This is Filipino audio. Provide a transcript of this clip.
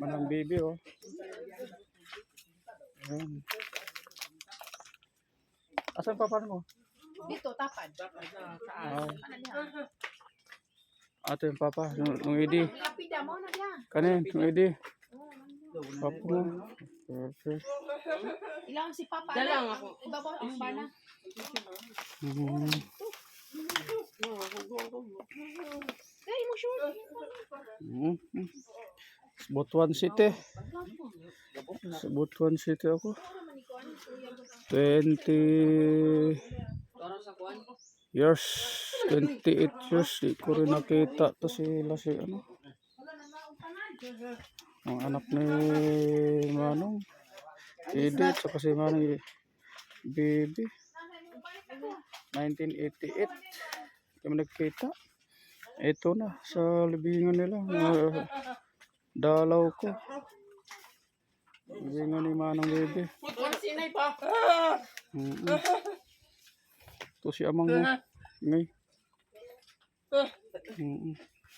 Manang baby, oh. Ayan. Asan pa paano mo? Dito, tapad. Ah. Ato yung papa, nung idi. Lapida mo na diya. Kanin, nung idi. Papa mo. Perfect. Ilang si Papa. Dalang ako. Ibabaw ang bana. Kaya mo sure. Butuan City. Sa Butuan City ako. 20 years. 28 years. Di ko rin nakita to sila si ano. Ang anak ni Manong. Edith. Saka si Manong baby. 1988. Kami nagkita. Ito na. Sa libingan nila. Dalaw ko. Libingan ni Manong baby. Sinay pa. Ito si amang mo. Ngay.